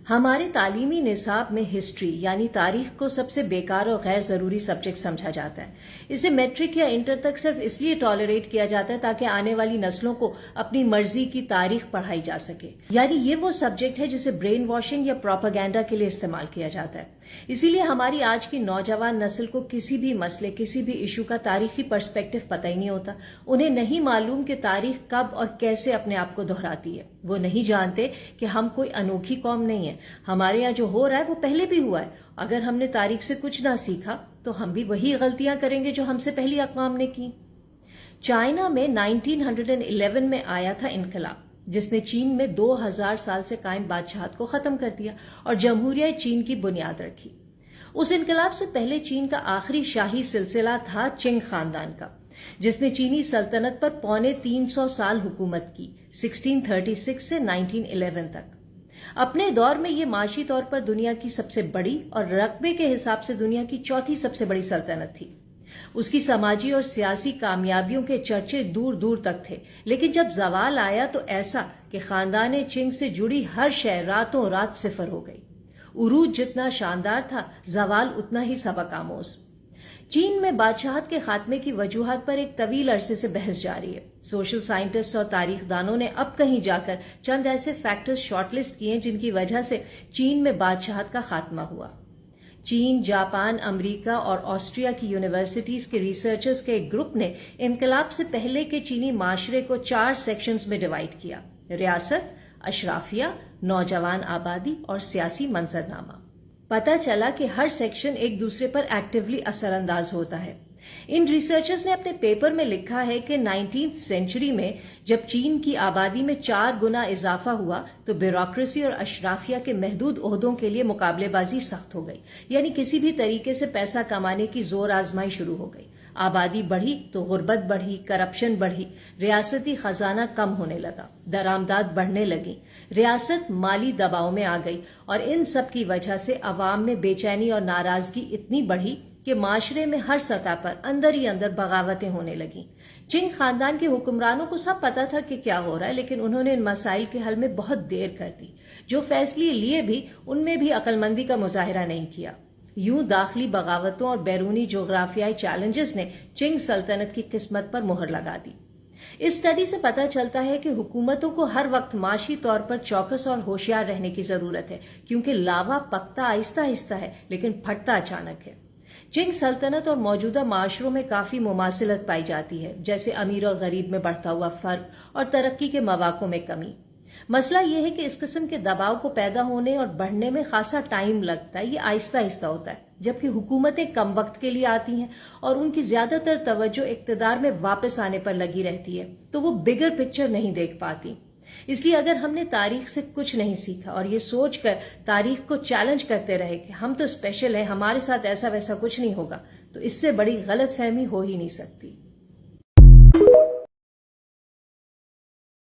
ہمارے تعلیمی نصاب میں ہسٹری یعنی تاریخ کو سب سے بیکار اور غیر ضروری سبجیکٹ سمجھا جاتا ہے۔ اسے میٹرک یا انٹر تک صرف اس لیے ٹالریٹ کیا جاتا ہے تاکہ آنے والی نسلوں کو اپنی مرضی کی تاریخ پڑھائی جا سکے، یعنی یہ وہ سبجیکٹ ہے جسے برین واشنگ یا پروپیگنڈا کے لیے استعمال کیا جاتا ہے۔ اسی لیے ہماری آج کی نوجوان نسل کو کسی بھی مسئلے، کسی بھی ایشو کا تاریخی پرسپیکٹو پتہ ہی نہیں ہوتا۔ انہیں نہیں معلوم کہ تاریخ کب اور کیسے اپنے آپ کو دہراتی ہے۔ وہ نہیں جانتے کہ ہم کوئی انوکھی قوم نہیں ہے، ہمارے یہاں جو ہو رہا ہے وہ پہلے بھی ہوا ہے۔ اگر ہم نے تاریخ سے کچھ نہ سیکھا تو ہم بھی وہی غلطیاں کریں گے جو ہم سے پہلی اقوام نے کی۔ چائنا میں 1911 میں آیا تھا انقلاب، جس نے چین میں 2000 سال سے قائم بادشاہت کو ختم کر دیا اور جمہوریہ چین کی بنیاد رکھی۔ اس انقلاب سے پہلے چین کا آخری شاہی سلسلہ تھا چنگ خاندان کا، جس نے چینی سلطنت پر 350 سال حکومت کی، 1636 سے 1911 تک۔ اپنے دور میں یہ معاشی طور پر دنیا کی سب سے بڑی اور رقبے کے حساب سے دنیا کی چوتھی سب سے بڑی سلطنت تھی۔ اس کی سماجی اور سیاسی کامیابیوں کے چرچے دور دور تک تھے، لیکن جب زوال آیا تو ایسا کہ خاندان چنگ سے جڑی ہر شے راتوں رات صفر ہو گئی۔ عروج جتنا شاندار تھا، زوال اتنا ہی سبق آموز۔ چین میں بادشاہت کے خاتمے کی وجوہات پر ایک طویل عرصے سے بحث جاری ہے۔ سوشل سائنٹسٹ اور تاریخ دانوں نے اب کہیں جا کر چند ایسے فیکٹرز شارٹ لسٹ کیے جن کی وجہ سے چین میں بادشاہت کا خاتمہ ہوا۔ چین، جاپان، امریکہ اور آسٹریا کی یونیورسٹیز کے ریسرچرز کے ایک گروپ نے انقلاب سے پہلے کے چینی معاشرے کو 4 سیکشنز میں ڈیوائیڈ کیا: ریاست، اشرافیہ، نوجوان آبادی اور سیاسی منظرنامہ۔ پتہ چلا کہ ہر سیکشن ایک دوسرے پر ایکٹیولی اثر انداز ہوتا ہے۔ ان ریسرچرز نے اپنے پیپر میں لکھا ہے کہ 19th سینچری میں جب چین کی آبادی میں 4 گنا اضافہ ہوا تو بیوروکریسی اور اشرافیہ کے محدود عہدوں کے لیے مقابلے بازی سخت ہو گئی، یعنی کسی بھی طریقے سے پیسہ کمانے کی زور آزمائی شروع ہو گئی۔ آبادی بڑھی تو غربت بڑھی، کرپشن بڑھی، ریاستی خزانہ کم ہونے لگا، درآمدات بڑھنے لگی، ریاست مالی دباؤ میں آ گئی، اور ان سب کی وجہ سے عوام میں بے چینی اور ناراضگی اتنی بڑھی کہ معاشرے میں ہر سطح پر اندر ہی اندر بغاوتیں ہونے لگیں۔ چنگ خاندان کے حکمرانوں کو سب پتا تھا کہ کیا ہو رہا ہے، لیکن انہوں نے ان مسائل کے حل میں بہت دیر کر دی۔ جو فیصلے لیے بھی ان میں بھی عقل مندی کا مظاہرہ نہیں کیا۔ یوں داخلی بغاوتوں اور بیرونی جغرافیائی چیلنجز نے چنگ سلطنت کی قسمت پر مہر لگا دی۔ اس اسٹڈی سے پتہ چلتا ہے کہ حکومتوں کو ہر وقت معاشی طور پر چوکس اور ہوشیار رہنے کی ضرورت ہے، کیونکہ لاوا پکتا آہستہ آہستہ ہے لیکن پھٹتا اچانک ہے۔ چنگ سلطنت اور موجودہ معاشروں میں کافی مماثلت پائی جاتی ہے، جیسے امیر اور غریب میں بڑھتا ہوا فرق اور ترقی کے مواقع میں کمی۔ مسئلہ یہ ہے کہ اس قسم کے دباؤ کو پیدا ہونے اور بڑھنے میں خاصا ٹائم لگتا ہے، یہ آہستہ آہستہ ہوتا ہے، جبکہ حکومتیں کم وقت کے لیے آتی ہیں اور ان کی زیادہ تر توجہ اقتدار میں واپس آنے پر لگی رہتی ہے، تو وہ بگر پکچر نہیں دیکھ پاتی۔ اس لیے اگر ہم نے تاریخ سے کچھ نہیں سیکھا اور یہ سوچ کر تاریخ کو چیلنج کرتے رہے کہ ہم تو اسپیشل ہیں، ہمارے ساتھ ایسا ویسا کچھ نہیں ہوگا، تو اس سے بڑی غلط فہمی ہو ہی نہیں سکتی۔